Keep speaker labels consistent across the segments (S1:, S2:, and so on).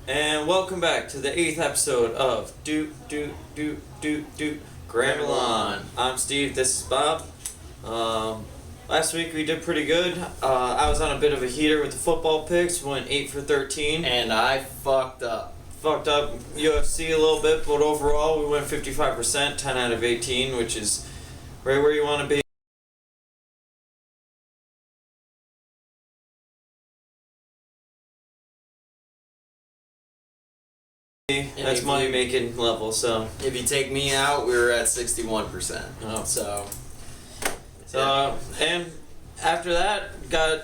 S1: And welcome back to the 8th episode of Gramble On. I'm Steve, this is Bob. Last week we did pretty good. I was on a bit of a heater with the football picks, went 8 for 13.
S2: And I fucked up.
S1: Fucked up UFC a little bit, but overall we went 55%, 10 out of 18, which is right where you want to be. That's money making level. So
S2: if you take me out, we were at 61%.
S1: Oh.
S2: So
S1: and after that, got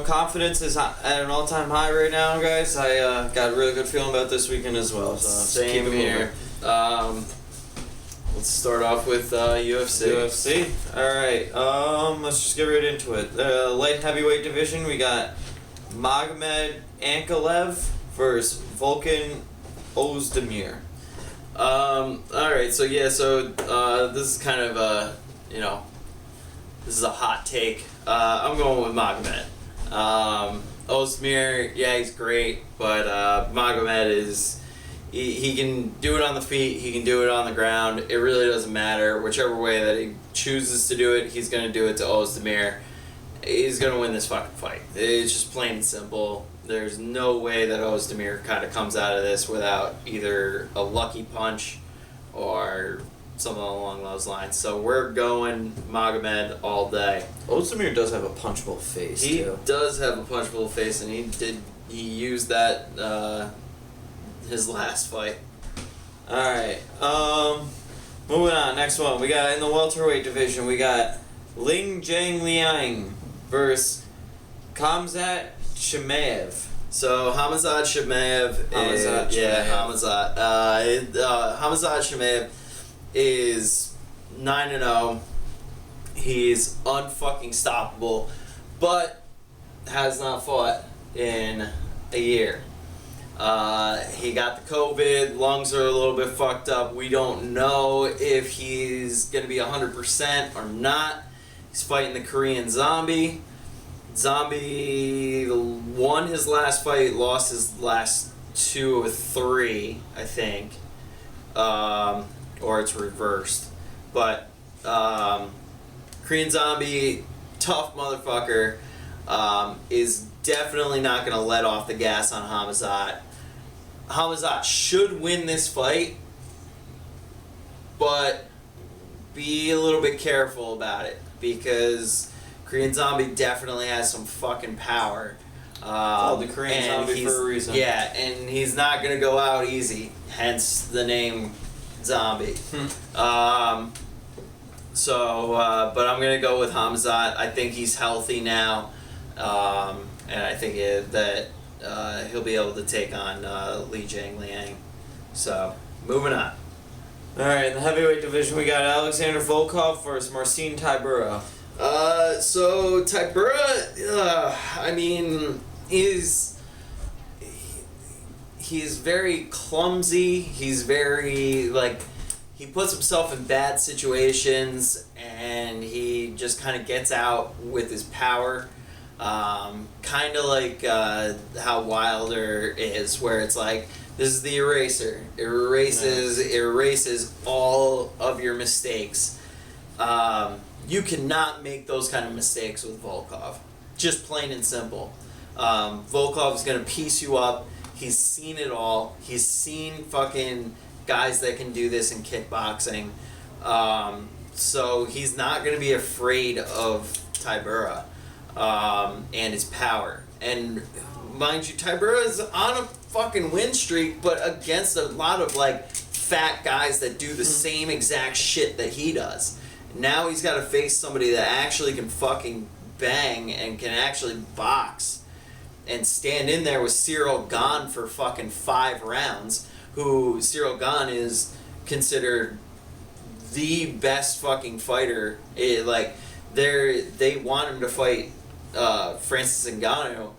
S1: confidence is at an all-time high right now, guys. I got a really good feeling about this weekend as well. So
S2: same
S1: keep it
S2: here. Let's start off with UFC.
S1: UFC. All right. Let's just get right into it. The light heavyweight division. We got Magomed Ankalaev versus Volkan Ozdemir.
S2: Alright, so this is kind of a, this is a hot take. I'm going with Magomed. Ozdemir, yeah, he's great, but Magomed is, he can do it on the feet, he can do it on the ground. It really doesn't matter. Whichever way that he chooses to do it, he's going to do it to Ozdemir. He's going to win this fucking fight. It's just plain and simple. There's no way that Ozdemir kind of comes out of this without either a lucky punch or something along those lines. So we're going Magomed all day.
S1: Ozdemir does have a punchable face.
S2: He does have a punchable face, and he used that his last fight.
S1: All right. Moving on. Next one. We got in the welterweight division. We got Liang versus Khamzat Chimaev.
S2: So Khamzat Chimaev Chimaev is 9-0. He's unfucking stoppable, but has not fought in a year. He got the COVID. Lungs are a little bit fucked up. We don't know if he's gonna be 100% or not. He's fighting the Korean Zombie. Zombie won his last fight, lost his last 2 or 3, I think. Or it's reversed. But Korean Zombie, tough motherfucker, is definitely not going to let off the gas on Khamzat. Khamzat should win this fight, but be a little bit careful about it, because Korean Zombie definitely has some fucking power.
S1: Called the Korean Zombie for a reason.
S2: Yeah, and he's not going to go out easy, hence the name Zombie. But I'm going to go with Khamzat. I think he's healthy now, and I think that he'll be able to take on Liang. So, moving on.
S1: All right, in the heavyweight division, we got Alexander Volkov versus Marcin Tybura.
S2: So Tybura, he's very clumsy. He's very, he puts himself in bad situations, and he just kind of gets out with his power. Kind of like how Wilder is, where it's like, this is the eraser. It erases all of your mistakes. You cannot make those kind of mistakes with Volkov. Just plain and simple. Volkov's going to piece you up. He's seen it all. He's seen fucking guys that can do this in kickboxing. So he's not going to be afraid of Tybura and his power. And mind you, Tybura is on a fucking win streak, but against a lot of fat guys that do the same exact shit that he does. Now he's got to face somebody that actually can fucking bang and can actually box and stand in there with Cyril Gane for fucking 5 rounds, who Cyril Gane is considered the best fucking fighter. They want him to fight Francis Ngannou,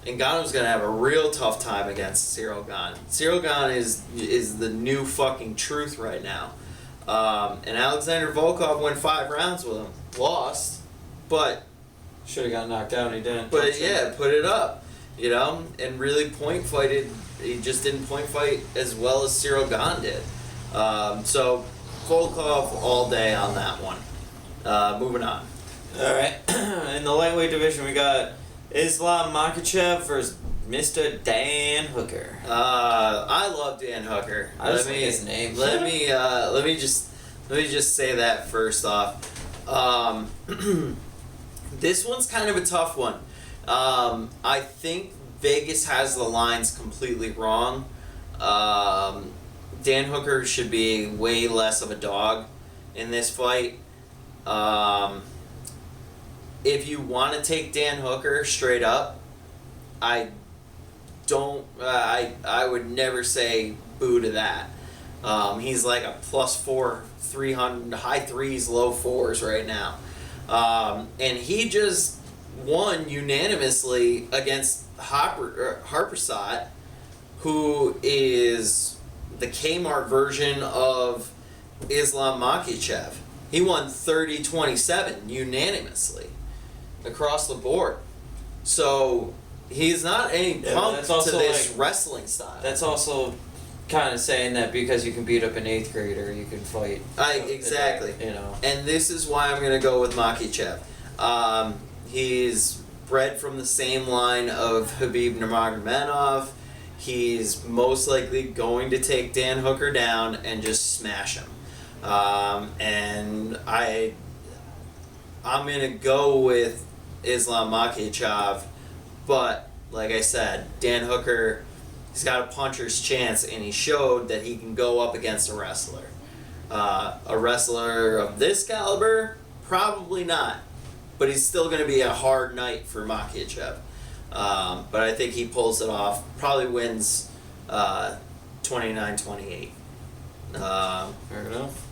S2: and Ngannou's going to have a real tough time against Cyril Gane. Cyril Gane is the new fucking truth right now. And Alexander Volkov went 5 rounds with him. Lost, but
S1: should have got knocked out and he didn't.
S2: But yeah, put it up. and really point fighted. He just didn't point fight as well as Cyril Gahn did. So Volkov all day on that one. Moving on.
S1: All right. In the lightweight division, we got Islam Makhachev versus Mr. Dan Hooker.
S2: I love Dan Hooker.
S1: I just like his name.
S2: Let me just say that first off. This one's kind of a tough one. I think Vegas has the lines completely wrong. Dan Hooker should be way less of a dog in this fight. If you want to take Dan Hooker straight up, I would never say boo to that. He's like a +4, 300, high threes, low fours right now. And he just won unanimously against Harpersat, who is the Kmart version of Islam Makhachev. He won 30-27 unanimously across the board. So he's not any punk to this wrestling style.
S1: That's also kind of saying that because you can beat up an 8th grader, you can fight.
S2: Exactly. And this is why I'm going to go with Makhachev. He's bred from the same line of Khabib Nurmagomedov. He's most likely going to take Dan Hooker down and just smash him. And I'm going to go with Islam Makhachev, but like I said, Dan Hooker, he's got a puncher's chance, and he showed that he can go up against a wrestler. A wrestler of this caliber, probably not, but he's still going to be a hard night for Makhachev. But I think he pulls it off, probably wins 29-28.
S1: Fair enough.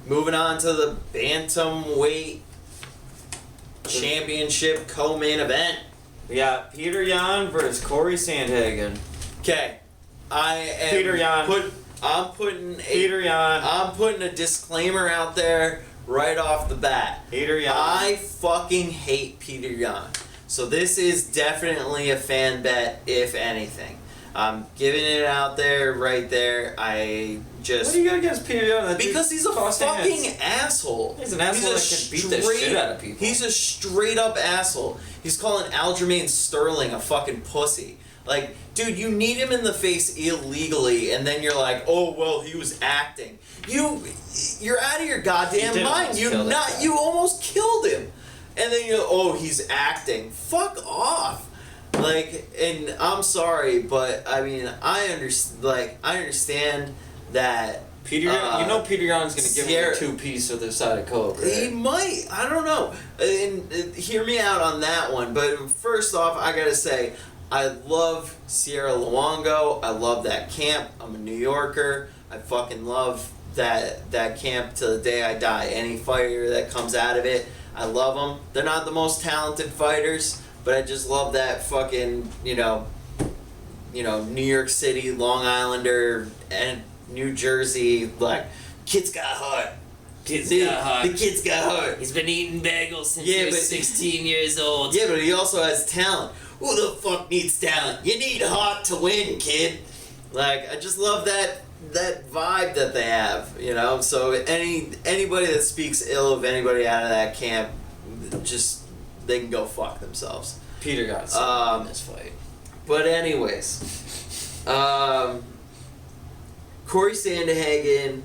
S2: Moving on to the bantamweight championship co-main event.
S1: We got Peter Yan versus Cory Sandhagen.
S2: Okay, I'm putting a disclaimer out there right off the bat.
S1: Peter Yan.
S2: I fucking hate Peter Yan. So this is definitely a fan bet, if anything. I'm giving it out there, right there.
S1: What do you got against Peter Yan?
S2: Because he's a fucking asshole.
S1: He's an asshole that can beat the shit out of people.
S2: He's a straight up asshole. He's calling Aljamain Sterling a fucking pussy. Like, dude, you need him in the face illegally, and then you're like, oh well, he was acting. You're out of your goddamn mind. You almost killed him, and then he's acting. Fuck off. Like, and I'm sorry, but I mean, I understand that
S1: Peter Yan, Peter Yan's gonna give him a 2-piece with the side of coke. Right?
S2: He might. I don't know. And hear me out on that one. But first off, I gotta say, I love Sierra Luongo. I love that camp. I'm a New Yorker. I fucking love that camp till the day I die. Any fighter that comes out of it, I love them. They're not the most talented fighters, but I just love that fucking, New York City, Long Islander, and New Jersey, like, kid's got heart. The kid's got heart.
S3: He's been eating bagels since he was 16 years old.
S2: Yeah, but he also has talent. Who the fuck needs talent? You need heart to win, kid. Like, I just love that vibe that they have, So anybody that speaks ill of anybody out of that camp, just, they can go fuck themselves.
S1: Peter got something in this fight.
S2: But anyways, Cory Sandhagen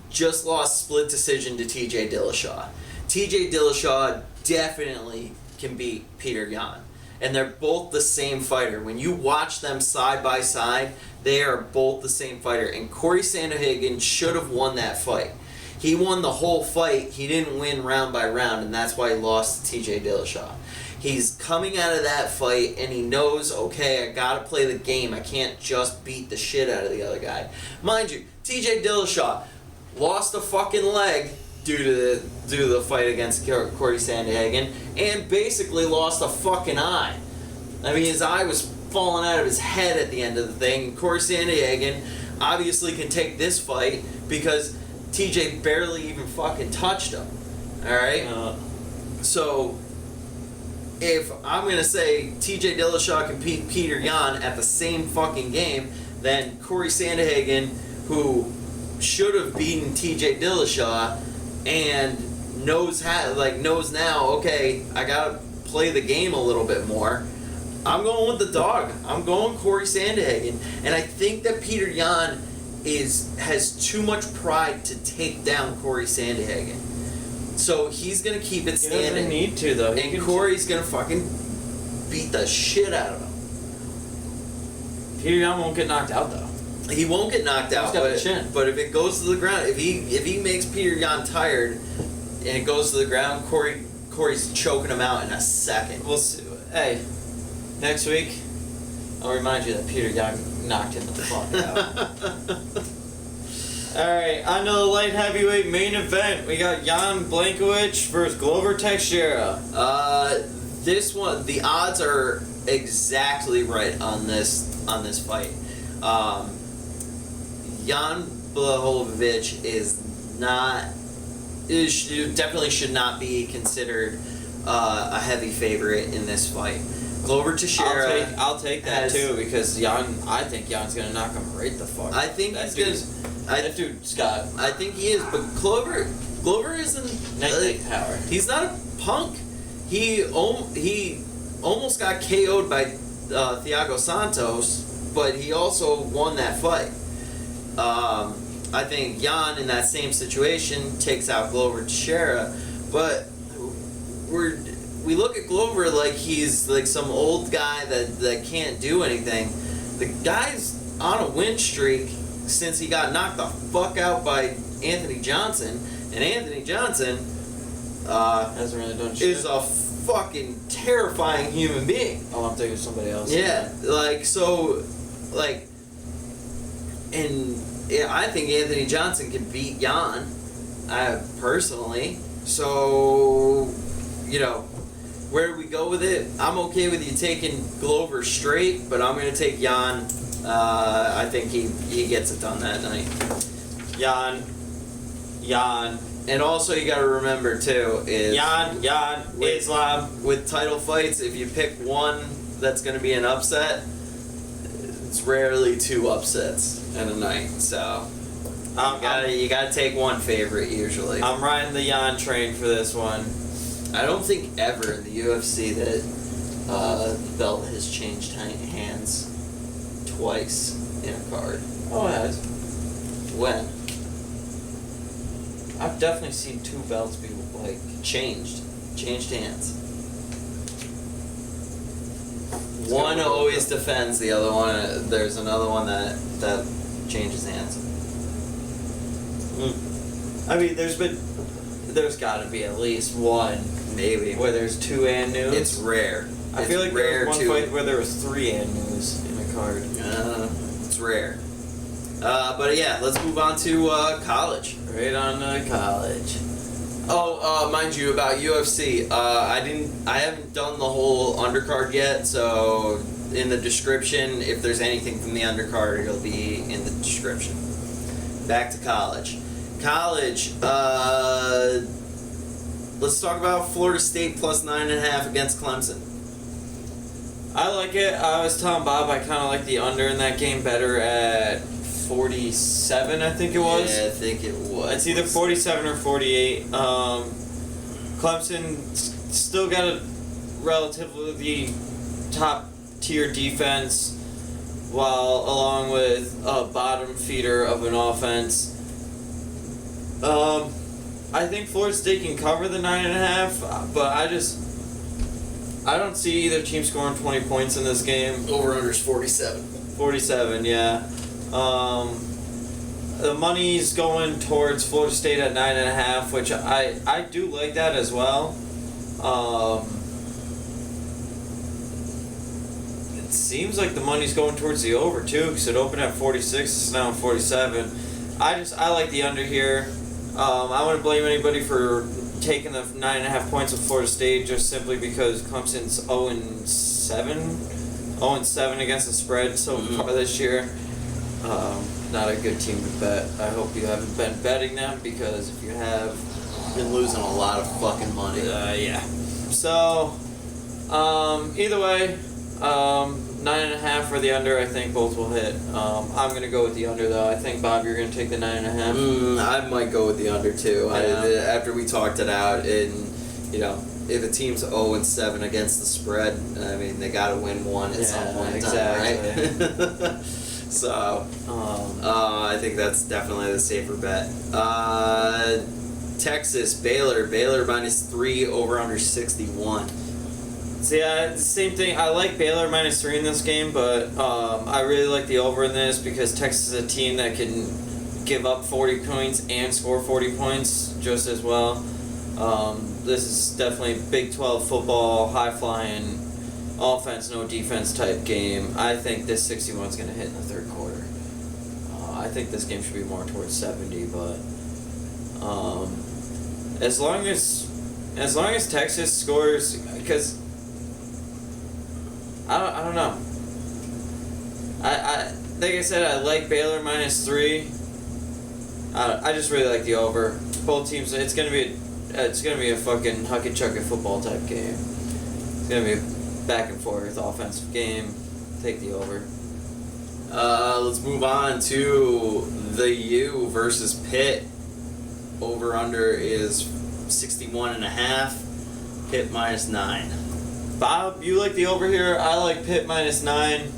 S2: just lost split decision to TJ Dillashaw. TJ Dillashaw definitely can beat Peter Yan. And they're both the same fighter. When you watch them side by side, they are both the same fighter. And Cory Sandhagen should have won that fight. He won the whole fight. He didn't win round by round, and that's why he lost to TJ Dillashaw. He's coming out of that fight, and he knows, okay, I gotta play the game. I can't just beat the shit out of the other guy. Mind you, TJ Dillashaw lost a fucking leg due to the fight against Cory Sandhagen, and basically lost a fucking eye. I mean, his eye was falling out of his head at the end of the thing. Cory Sandhagen obviously can take this fight because TJ barely even fucking touched him. Alright? So, if I'm going to say TJ Dillashaw can beat Peter Yan at the same fucking game, then Cory Sandhagen, who should have beaten TJ Dillashaw and knows now, okay, I got to play the game a little bit more. I'm going with the dog. I'm going Cory Sandhagen. And I think that Peter Yan has too much pride to take down Cory Sandhagen. So he's going to keep it standing.
S1: He doesn't need to, though.
S2: And Cory's going to fucking beat the shit out of him.
S1: Peter Yan won't get knocked out, though.
S2: He won't get knocked out,
S1: got the chin.
S2: but if it goes to the ground, if he makes Peter Yan tired and it goes to the ground, Cory's choking him out in a second.
S1: We'll see. Hey, next week, I'll remind you that Peter Yan knocked him the fuck out. Alright, on to the light heavyweight main event. We got Jan Blachowwicz versus Glover Teixeira.
S2: This one, the odds are exactly right on this fight. Jan Blachowwicz definitely should not be considered a heavy favorite in this fight. Glover Teixeira.
S1: I'll take that too, because I think Jan's gonna knock him right the fuck.
S2: I think
S1: that
S2: he's
S1: dude's,
S2: gonna.
S1: That dude's got
S2: I think he is, but Glover isn't.
S1: night power.
S2: He's not a punk. He almost got KO'd by Thiago Santos, but he also won that fight. I think Jan in that same situation takes out Glover Teixeira, but we look at Glover like he's like some old guy that can't do anything. The guy's on a win streak since he got knocked the fuck out by Anthony Johnson, and Anthony Johnson
S1: Hasn't really done shit.
S2: is a fucking terrifying human being.
S1: Oh, I'm thinking of somebody else.
S2: Yeah, and yeah, I think Anthony Johnson can beat Jan, personally. So, where do we go with it? I'm okay with you taking Glover straight, but I'm gonna take Jan. I think he gets it done that night.
S1: Jan.
S2: And also, you gotta remember too is
S1: Jan, Islam.
S2: with title fights, if you pick one that's gonna be an upset, it's rarely two upsets in a night. So you gotta take one favorite usually.
S1: I'm riding the Jan train for this one.
S2: I don't think ever in the UFC that the belt has changed hands twice in a card.
S1: Oh, it has.
S2: When?
S1: I've definitely seen two belts be
S2: Changed hands.
S1: It's
S2: One
S1: gonna
S2: always defends, the other one, there's another one that changes hands.
S1: I mean, there's got to be at least one
S2: Maybe.
S1: where there's two Annus.
S2: It's rare.
S1: I feel like
S2: rare
S1: there was one fight where there was three Annus in a card.
S2: It's rare. But yeah, let's move on to college.
S1: Right on to college.
S2: Oh, mind you, about UFC, I haven't done the whole undercard yet, so in the description, if there's anything from the undercard, it'll be in the description. Back to college. Let's talk about Florida State plus 9.5 against Clemson.
S1: I like it. I was telling Bob I kind of like the under in that game better at 47, I think it was.
S2: Yeah, I think it was.
S1: It's either 47 or 48. Clemson still got a relatively top tier defense, while along with a bottom feeder of an offense. I think Florida State can cover the 9.5, but I don't see either team scoring 20 points in this game.
S2: Over-under's 47.
S1: 47, yeah. The money's going towards Florida State at 9.5, which I do like that as well. It seems like the money's going towards the over too, because it opened at 46, it's now at 47. I like the under here. I wouldn't blame anybody for taking the 9.5 points with Florida State just simply because Clemson's 0-7 against the spread so far this year. Not a good team to bet. I hope you haven't been betting them, because if you have,
S2: Been losing a lot of fucking money.
S1: yeah. So Either way, 9.5 or the under. I think both will hit. I'm gonna go with the under though. I think Bob, you're gonna take the 9.5.
S2: I might go with the under too.
S1: Yeah.
S2: After we talked it out, and if a team's 0-7 against the spread, I mean they got to win one at some point in time, right? So, I think that's definitely the safer bet. Texas, Baylor -3 over under 61.
S1: So yeah, the same thing. I like Baylor -3 in this game, but I really like the over in this because Texas is a team that can give up 40 points and score 40 points just as well. This is definitely Big 12 football, high-flying, offense, no defense type game. I think this 61 is going to hit in the third quarter. I think this game should be more towards 70, but as long as Texas scores, because I don't know. I like I said, I like Baylor -3. I just really like the over. Both teams. It's gonna be a fucking hucky-chucky football type game. It's gonna be a back and forth offensive game. Take the over.
S2: Let's move on to the U versus Pitt. Over under is 61.5. Pitt -9.
S1: Bob, you like the over here. I like Pitt -9.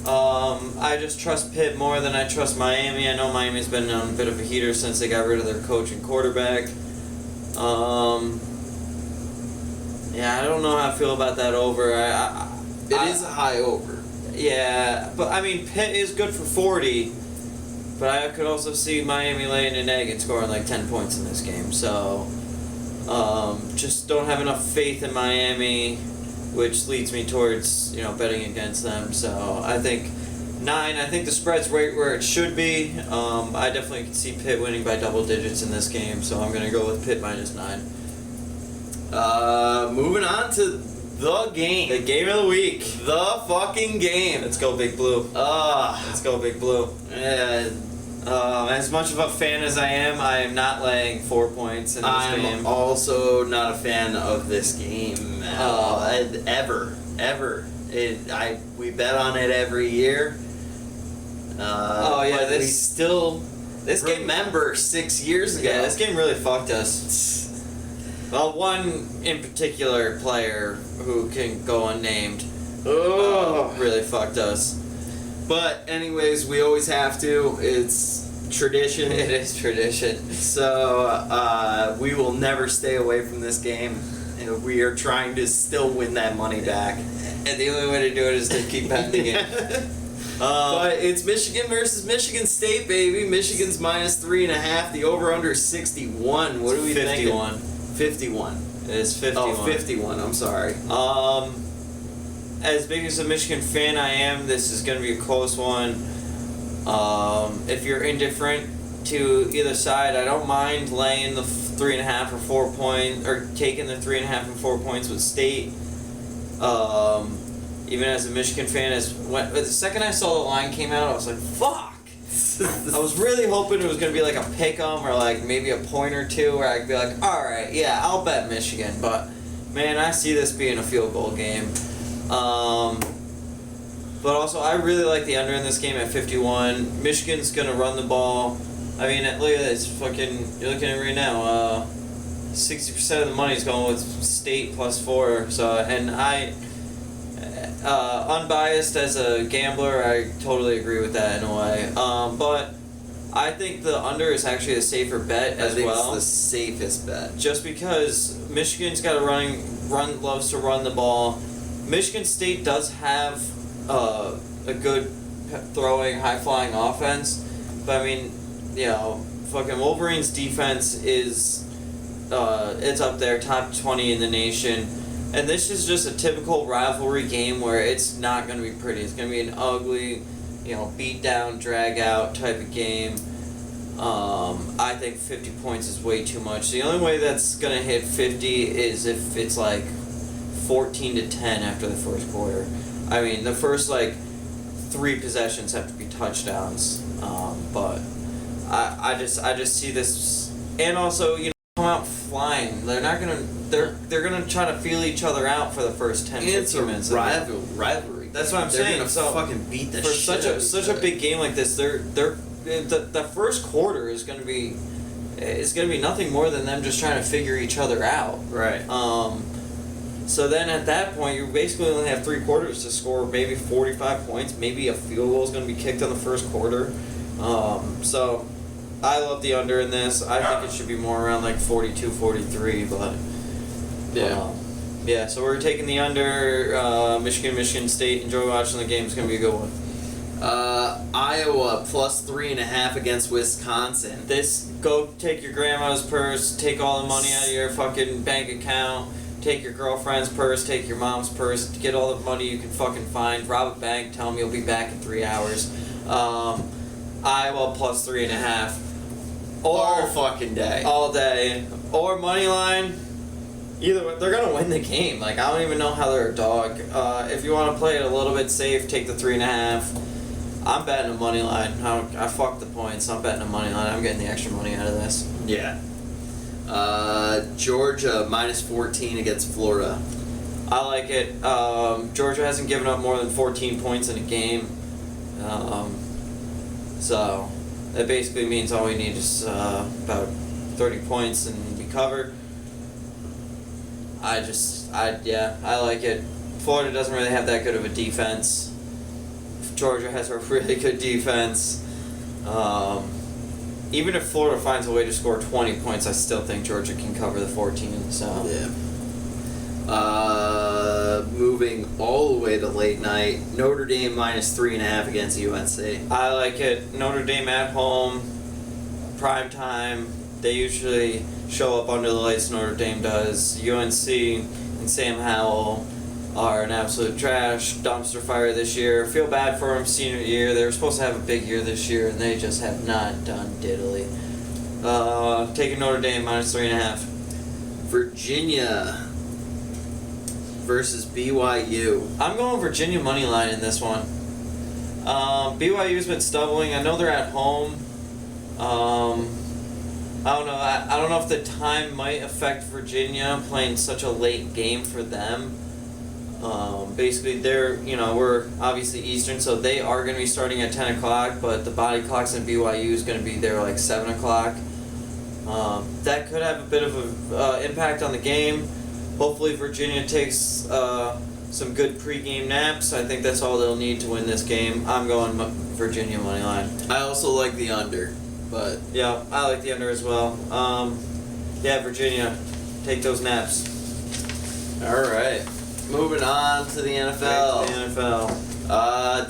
S1: I just trust Pitt more than I trust Miami. I know Miami's been on a bit of a heater since they got rid of their coach and quarterback. Yeah, I don't know how I feel about that over.
S2: It is a high over.
S1: Yeah, but I mean, Pitt is good for 40, but I could also see Miami laying an egg and scoring like 10 points in this game. So, just don't have enough faith in Miami, which leads me towards, betting against them. So I think 9. I think the spread's right where it should be. I definitely can see Pitt winning by double digits in this game, so I'm gonna go with Pitt -9.
S2: Moving on to the game.
S1: The game of the week.
S2: The fucking game.
S1: Let's go Big Blue. Let's go Big Blue. As much of a fan as I am not laying 4 points in this game.
S2: I'm also not a fan of this game ever. We bet on it every year. But we still remember 6 years ago.
S1: Yeah, this game really fucked us. Well, one in particular player who can go unnamed really fucked us.
S2: But anyways, we always have to. It's tradition.
S1: It is tradition.
S2: So we will never stay away from this game. And we are trying to still win that money back.
S1: And the only way to do it is to keep betting the game.
S2: But it's Michigan versus Michigan State, baby. Michigan's -3.5. The over/under is 61. What do we think?
S1: 51.
S2: 51.
S1: It is 51.
S2: Oh, 51. I'm sorry.
S1: As big as a Michigan fan I am, this is going to be a close one. If you're indifferent to either side, I don't mind laying the 3.5 or 4 points, or taking the 3.5 and 4 points with State. Even as a Michigan fan, the second I saw the line came out, I was like, fuck! I was really hoping it was going to be like a pick-em or like maybe a point or two where I could be like, alright, yeah, I'll bet Michigan. But, man, I see this being a field goal game. But also, I really like the under in this game at 51. Michigan's going to run the ball. I mean, look at this. You're looking at it right now. 60% of the money is going with State +4. So, and unbiased as a gambler, I totally agree with that in a way. But I think the under is actually a safer bet as well.
S2: I think it's the safest bet.
S1: Just because Michigan's got loves to run the ball. Michigan State does have a good throwing, high-flying offense. But I mean, fucking Wolverines' defense is it's up there, top 20 in the nation. And this is just a typical rivalry game where it's not going to be pretty. It's going to be an ugly, beat down, drag out type of game. I think 50 points is way too much. The only way that's going to hit 50 is if it's like 14-10 after the first quarter. I mean, the first 3 possessions have to be touchdowns. But I just see this, and also come out flying. They're not going to. they're gonna try to feel each other out for the first 10, 15 minutes.
S2: Rivalry.
S1: That's what I'm
S2: they're
S1: saying.
S2: Gonna
S1: so
S2: fucking beat the
S1: for
S2: shit
S1: such a big game like this, the first quarter is gonna be nothing more than them just trying to figure each other out.
S2: Right.
S1: So then at that point, you basically only have 3 quarters to score maybe 45 points. Maybe a field goal is going to be kicked in the first quarter. So I love the under in this. I think it should be more around like 42, 43, but yeah. So we're taking the under. Michigan State. Enjoy watching the game. It's going to be a good one.
S2: Iowa plus 3.5 against Wisconsin.
S1: Go take your grandma's purse. Take all the money out of your fucking bank account. Take your girlfriend's purse, take your mom's purse, get all the money you can fucking find, rob a bank, tell them you'll be back in 3 hours. Iowa plus 3.5.
S2: All fucking day.
S1: All day. Or money line. Either way, they're gonna win the game. Like, I don't even know how they're a dog. If you want to play it a little bit safe, take the 3.5. I'm betting a money line. I fuck the points. I'm betting a money line. I'm getting the extra money out of this.
S2: Yeah. Georgia minus 14 against Florida.
S1: I like it. Georgia hasn't given up more than 14 points in a game. So that basically means all we need is about 30 points and we cover. I like it. Florida doesn't really have that good of a defense. Georgia has a really good defense. Even if Florida finds a way to score 20 points, I still think Georgia can cover the 14. So
S2: yeah. Moving all the way to late night, Notre Dame minus 3.5 against UNC.
S1: I like it. Notre Dame at home, prime time. They usually show up under the lights. Notre Dame does. UNC and Sam Howell are an absolute trash dumpster fire this year. Feel bad for them senior year. They were supposed to have a big year this year, and they just have not done diddly. Taking Notre Dame minus 3.5.
S2: Virginia versus BYU.
S1: I'm going Virginia money line in this one. BYU's been stumbling. I know they're at home. I don't know. I don't know if the time might affect Virginia playing such a late game for them. Basically, we're obviously Eastern, so they are going to be starting at 10 o'clock, but the body clocks in BYU is going to be there like 7 o'clock. That could have a bit of an impact on the game. Hopefully, Virginia takes some good pregame naps. I think that's all they'll need to win this game. I'm going Virginia money line.
S2: I also like the under, but
S1: yeah, I like the under as well. Virginia, take those naps.
S2: All right. Moving on to the NFL.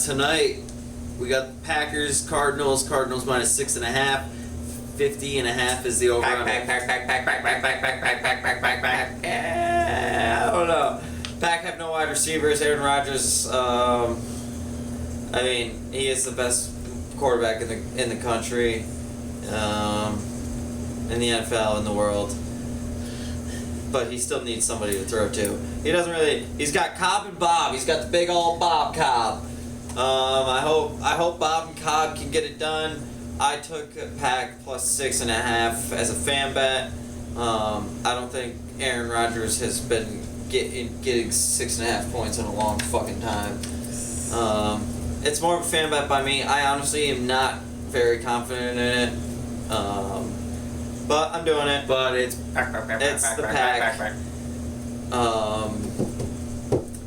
S2: Tonight, we got the Packers, Cardinals minus 6.5. 50.5 is the over.
S1: Pack. I don't know. Pack have no wide receivers. Aaron Rodgers, he is the best quarterback in the country, in the NFL, in the world. But he still needs somebody to throw to. He's got Cobb and Bob. He's got the big old Bob Cobb. I hope Bob and Cobb can get it done. I took Pack plus 6.5 as a fan bet. I don't think Aaron Rodgers has been getting 6.5 points in a long fucking time. It's more of a fan bet by me. I honestly am not very confident in it. But I'm doing it.
S2: But it's
S1: the Pack.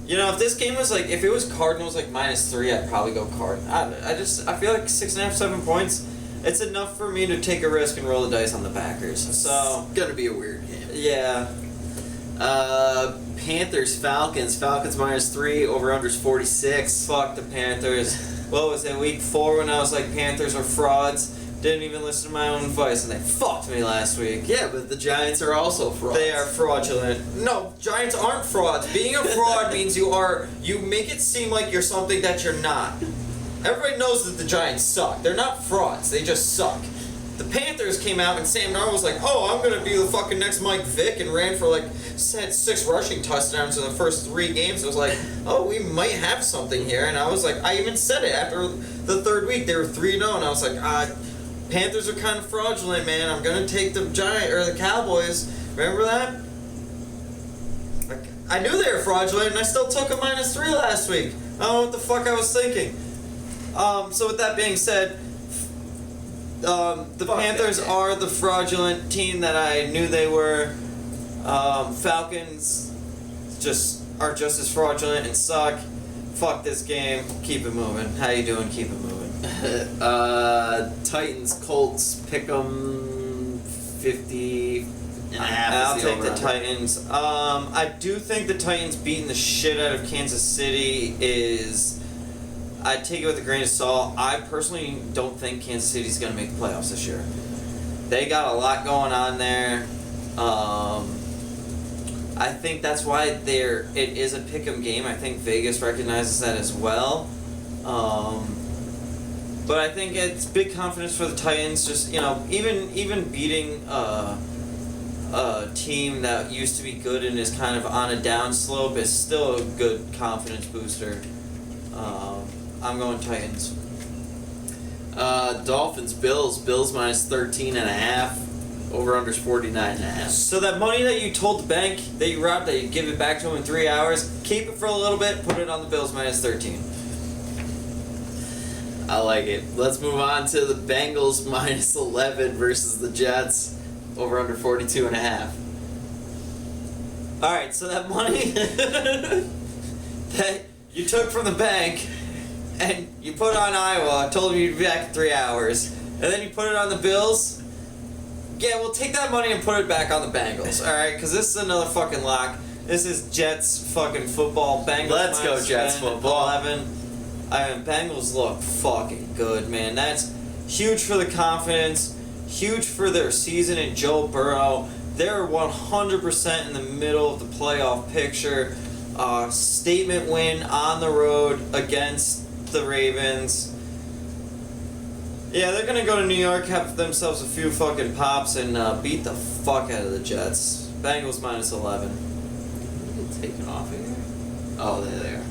S1: If this game was if it was Cardinals -3, I'd probably go Card. I feel like 6.5, 7 points. It's enough for me to take a risk and roll the dice on the Packers. So
S2: it's gonna be a weird game.
S1: Yeah.
S2: Panthers Falcons -3. Over unders 46.
S1: Fuck the Panthers. What was it, week 4 when I was like Panthers are frauds? Didn't even listen to my own advice, and they fucked me last week.
S2: Yeah, but the Giants are also frauds.
S1: They are fraudulent. No, Giants aren't frauds. Being a fraud means you make it seem like you're something that you're not. Everybody knows that the Giants suck. They're not frauds. They just suck. The Panthers came out and Sam Darnold was like, "Oh, I'm gonna be the fucking next Mike Vick," and ran for had 6 rushing touchdowns in the first 3 games. I was like, "Oh, we might have something here." And I was like, I even said it after the 3rd week. They were 3-0, and I was like, Panthers are kind of fraudulent, man. I'm gonna take the Cowboys. Remember that? I knew they were fraudulent, and I still took a -3 last week. I don't know what the fuck I was thinking. So with that being said, the Panthers are the fraudulent team that I knew they were. Falcons are just as fraudulent and suck. Fuck this game. Keep it moving. How you doing? Keep it moving.
S2: Titans, Colts, pick 'em 50.5.
S1: I'll take the Titans. I do think the Titans beating the shit out of Kansas City is... I'd take it with a grain of salt. I personally don't think Kansas City's going to make the playoffs this year. They got a lot going on there. I think that's why it is a pick'em game. I think Vegas recognizes that as well. But I think it's big confidence for the Titans. Just, even beating a team that used to be good and is kind of on a downslope is still a good confidence booster. I'm going Titans.
S2: Dolphins, Bills. Bills -13.5. Over-under's 49.5.
S1: So that money that you told the bank that you robbed, that you give it back to them in 3 hours, keep it for a little bit, put it on the Bills -13.
S2: I like it. Let's move on to the Bengals -11 versus the Jets. Over-under 42.5.
S1: All right, so that money that you took from the bank and you put on Iowa, told them you'd be back in 3 hours, and then you put it on the Bills. Yeah, we'll take that money and put it back on the Bengals, all right? Because this is another fucking lock. This is Jets fucking football. Bengals.
S2: Let's go Jets football.
S1: 11. Bengals look fucking good, man. That's huge for the confidence, huge for their season and Joe Burrow. They're 100% in the middle of the playoff picture. Statement win on the road against the Ravens. Yeah, they're gonna go to New York, have themselves a few fucking pops, and beat the fuck out of the Jets. Bengals -11.
S2: Taken off here. Oh, there they are.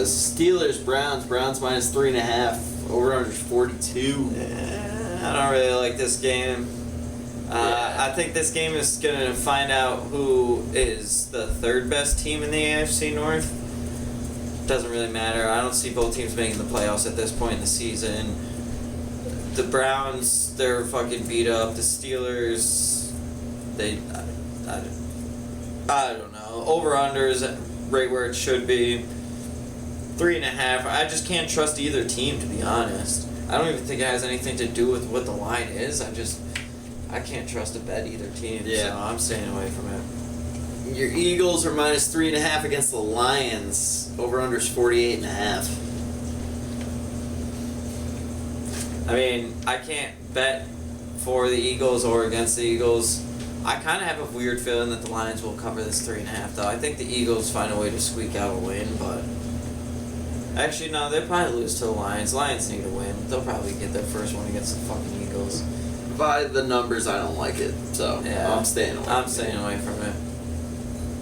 S2: Steelers, Browns. Browns -3.5. Over-under's 42.
S1: I don't really like this game. I think this game is gonna find out who is the third best team in the AFC North. Doesn't really matter. I don't see both teams making the playoffs at this point in the season. The Browns, they're fucking beat up. The Steelers, I don't know. Over-under is right where it should be. 3.5. I just can't trust either team, to be honest. I don't even think it has anything to do with what the line is. I can't trust to bet either team, so I'm staying away from it.
S2: Your Eagles are -3.5 against the Lions. Over-under's 48.5.
S1: I mean, I can't bet for the Eagles or against the Eagles. I kind of have a weird feeling that the Lions will cover this 3.5, though. I think the Eagles find a way to squeak out a win, but... Actually, no, they'll probably lose to the Lions. Lions need a win. They'll probably get their first one against the fucking Eagles.
S2: By the numbers, I don't like it, so
S1: yeah,
S2: I'm staying away.
S1: I'm staying away from it.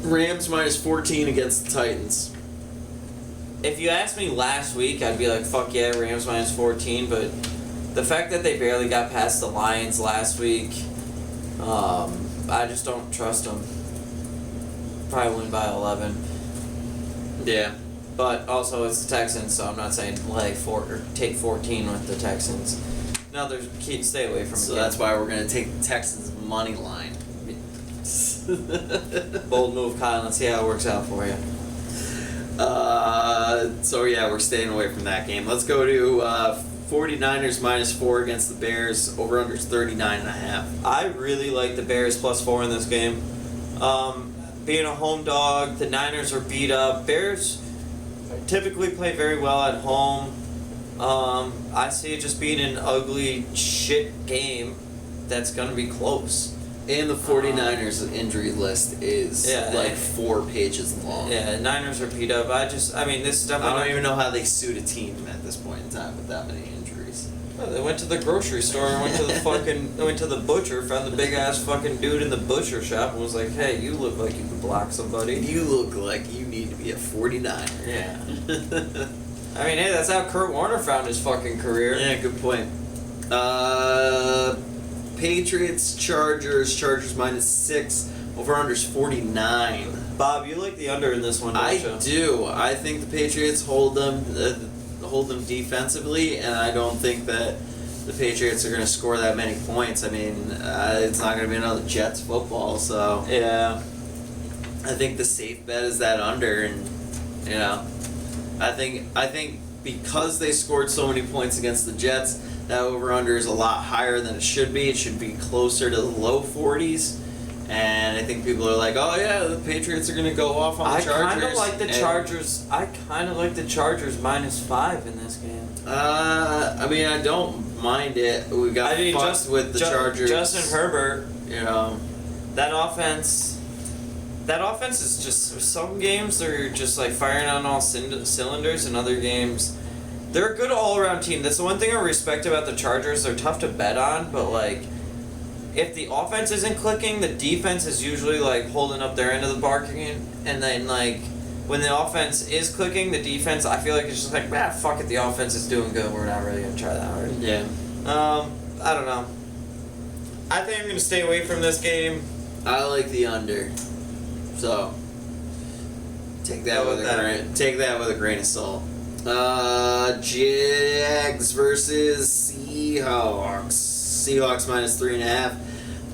S2: Rams -14 against the Titans.
S1: If you asked me last week, I'd be like, fuck yeah, Rams -14, but the fact that they barely got past the Lions last week, I just don't trust them. Probably win by 11.
S2: Yeah.
S1: But also it's the Texans, so I'm not saying take 14 with the Texans. No, stay away from it.
S2: So that's why we're going to take the Texans money line.
S1: Bold move, Kyle. Let's see how it works out for you.
S2: So yeah, we're staying away from that game. Let's go to 49ers -4 against the Bears. Over-under's 39.5.
S1: I really like the Bears +4 in this game. Being a home dog, the Niners are beat up. Bears typically play very well at home. I see it just being an ugly shit game that's going to be close.
S2: And the 49ers injury list is 4 pages long.
S1: Yeah, Niners are beat up. This is definitely...
S2: I don't even know how they suit a team at this point in time with that many injuries.
S1: Well, they went to the grocery store and went to the butcher, found the big ass fucking dude in the butcher shop and was like, hey, you look like you could block somebody.
S2: You look like you need to be a 49er.
S1: Yeah. Hey, that's how Kurt Warner found his fucking career.
S2: Yeah, good point. Patriots, Chargers -6, Over-under's 49.
S1: Bob, you like the under in this one, don't
S2: I
S1: you?
S2: do. I think the Patriots hold them defensively, and I don't think that the Patriots are going to score that many points. I mean, it's not going to be another Jets football, so
S1: Yeah.
S2: I think the safe bet is that under, and you know, I think because they scored so many points against the Jets, that over/under is a lot higher than it should be. It should be closer to the low 40s. And I think people are like, oh yeah, the Patriots are going to go off on the Chargers.
S1: I kind of like the Chargers. I kind of like the Chargers -5 in this game.
S2: I mean, I don't mind it. We got fucked with the Chargers.
S1: Justin Herbert,
S2: you know,
S1: that offense is just, some games they're just like firing on all cylinders, and other games they're a good all-around team. That's the one thing I respect about the Chargers. They're tough to bet on, but like, if the offense isn't clicking, the defense is usually like holding up their end of the bargain, and then like when the offense is clicking, the defense, I feel like it's just like, fuck it, the offense is doing good, we're not really gonna try that hard.
S2: Yeah.
S1: I don't know. I think I'm gonna stay away from this game.
S2: I like the under, so take that with a grain of salt. Jags versus Seahawks. Seahawks -3.5.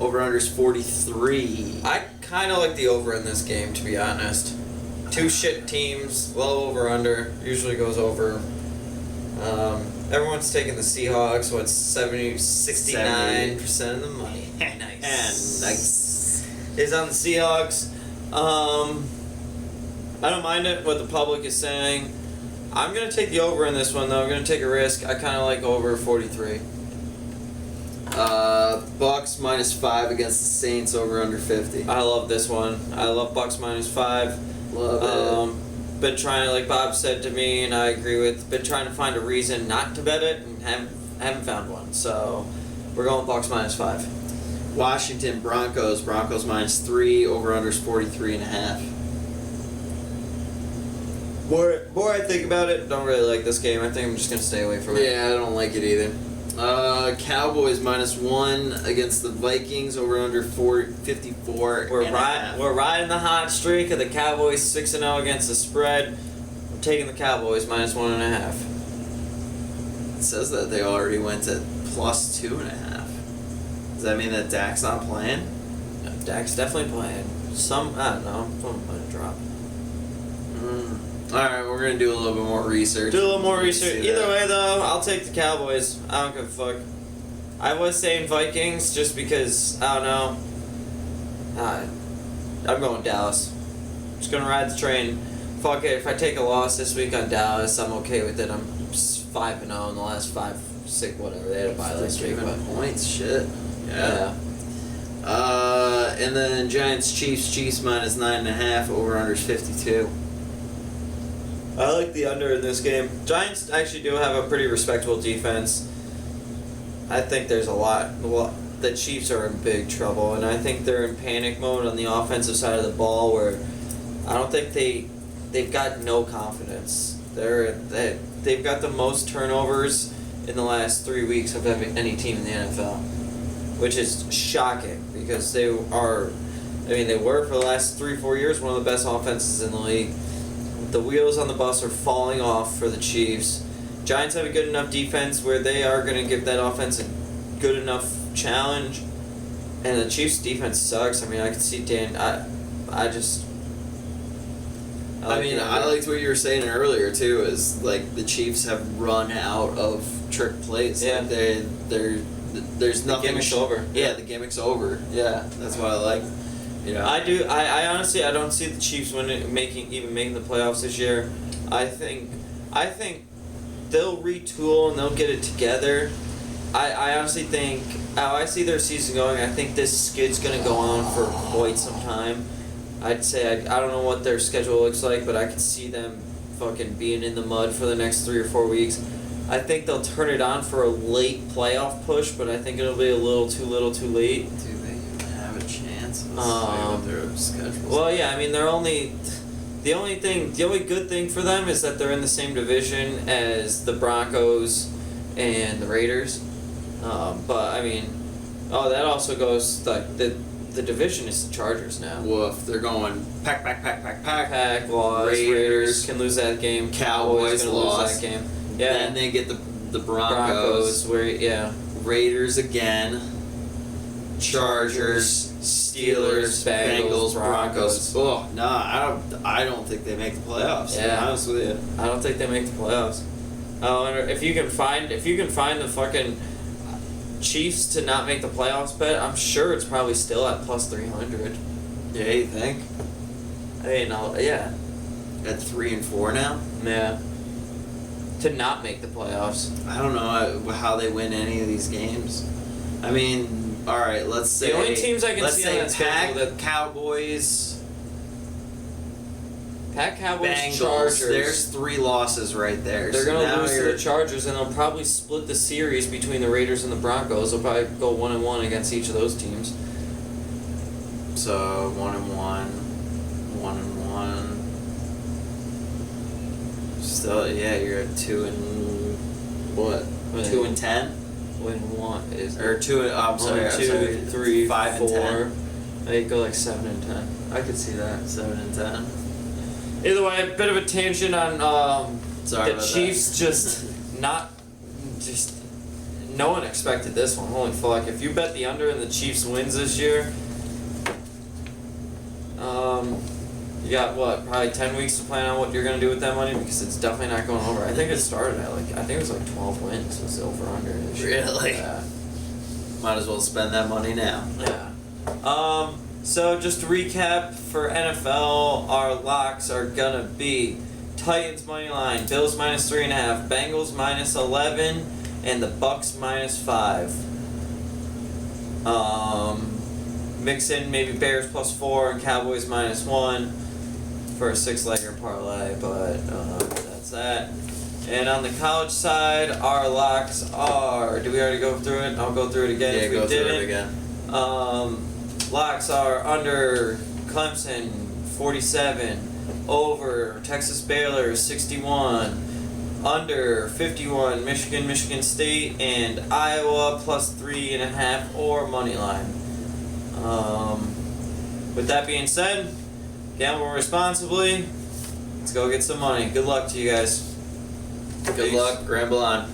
S2: Over/under's 43.
S1: I kind of like the over in this game, to be honest. Two shit teams, low over/under, usually goes over. Everyone's taking the Seahawks. 69% of the money.
S2: Nice. Nice.
S1: Is on the Seahawks. I don't mind it what the public is saying. I'm gonna take the over in this one though. I'm gonna take a risk. I kind of like over 43.
S2: Bucks -5 against the Saints. Over/under 50.
S1: I love this one. I love Bucks -5.
S2: Love it.
S1: Been trying to, like Bob said to me, and I agree with, been trying to find a reason not to bet it, and haven't found one. So we're going Bucks -5.
S2: Washington Broncos. Broncos -3. Over/under's 43.5.
S1: More I think about it, don't really like this game. I think I'm just gonna stay away from it.
S2: Yeah, I don't like it either. Cowboys -1 against the Vikings. Over/under 54.
S1: We're riding the hot streak of the Cowboys 6-0 against the spread. I'm taking the Cowboys -1.5.
S2: It says that they already went to +2.5. Does that mean that Dak's not playing?
S1: No, Dak's definitely playing. I don't know. Someone might drop.
S2: Alright, we're going to do a little bit more research.
S1: Do a little more research. Either way, though, I'll take the Cowboys. I don't give a fuck. I was saying Vikings just because, I don't know. I'm going Dallas. Just going to ride the train. Fuck it. If I take a loss this week on Dallas, I'm okay with it. I'm 5-0 in the last 5, 6, whatever. They had a bye last week. But
S2: points, shit.
S1: Yeah.
S2: And then Giants Chiefs -9.5. Over/under's 52.
S1: I like the under in this game. Giants actually do have a pretty respectable defense. I think there's a lot. The Chiefs are in big trouble, and I think they're in panic mode on the offensive side of the ball, where I don't think they've got no confidence. They've got the most turnovers in the last 3 weeks of any team in the NFL, which is shocking because they were for the last 3-4 years one of the best offenses in the league. The wheels on the bus are falling off for the Chiefs. Giants have a good enough defense where they are going to give that offense a good enough challenge. And the Chiefs' defense sucks. I mean, I can see Dan. I
S2: liked what you were saying earlier too. Is like the Chiefs have run out of trick plays.
S1: Yeah.
S2: Like there's nothing.
S1: The gimmick's over.
S2: Yeah, the gimmick's over. Yeah, that's what I like. You know.
S1: I do. I honestly, I don't see the Chiefs making the playoffs this year. I think they'll retool and they'll get it together. I honestly think how I see their season going. I think this skid's gonna go on for quite some time. I'd say I don't know what their schedule looks like, but I could see them fucking being in the mud for the next 3 or 4 weeks. I think they'll turn it on for a late playoff push, but I think it'll be a little too late.
S2: Do they even have a chance? With their schedules.
S1: Well, yeah, I mean, the only good thing for them is that they're in the same division as the Broncos and the Raiders. But I mean, that also goes like the division is the Chargers now.
S2: Woof. They're going pack.
S1: Pack loss.
S2: Raiders
S1: can lose that game.
S2: Cowboys
S1: gonna
S2: lost.
S1: lose that game. Yeah.
S2: Then they get the Broncos. Raiders again. Chargers, Steelers, Bengals, Broncos. Oh no, I don't think they make the playoffs.
S1: Yeah.
S2: To be honest with you.
S1: I don't think they make the playoffs. If you can find the fucking Chiefs to not make the playoffs bet, I'm sure it's probably still at plus 300.
S2: Yeah, you think?
S1: Yeah.
S2: At 3-4 now.
S1: Yeah. To not make the playoffs.
S2: I don't know how they win any of these games. I mean, all right, let's say
S1: the only teams I can see on that
S2: Pack,
S1: schedule
S2: Cowboys,
S1: Cowboys,
S2: Bengals.
S1: Chargers.
S2: There's 3 losses right there.
S1: They're
S2: So
S1: gonna
S2: now
S1: lose to the Chargers, and they'll probably split the series between the Raiders and the Broncos. They'll probably go 1-1 against each of those teams.
S2: So 1-1. Still, yeah, you're at 2 and what? 2 and 10.
S1: Win one is
S2: Or 2. I'm sorry.
S1: 2, 3,
S2: 5
S1: 4.
S2: and 10.
S1: They go like 7 and 10. I could see that.
S2: 7 and 10.
S1: Either way, a bit of a tangent on
S2: Sorry
S1: the
S2: about
S1: Chiefs. No one expected this one. Holy fuck! If you bet the under and the Chiefs wins this year, you got what? Probably 10 weeks to plan on what you're gonna do with that money because it's definitely not going over. I think it started at I think it was like 12 wins was over under this year.
S2: Really?
S1: Yeah.
S2: Might as well spend that money now.
S1: Yeah. So just to recap for NFL, our locks are gonna be Titans money line, Bills minus 3.5, Bengals minus 11, and the Bucks minus 5. Mix in maybe Bears plus 4 and Cowboys minus 1 for a 6-legger parlay, but that's that. And on the college side, our locks are. Did we already go through it? I'll go through it again.
S2: Yeah,
S1: if we
S2: go through
S1: didn't.
S2: it again.
S1: Locks are under Clemson 47, over Texas Baylor 61, under 51 Michigan State, and Iowa plus 3.5 or money line. With that being said, gamble responsibly. Let's go get some money. Good luck to you guys.
S2: Good luck. Gramble on.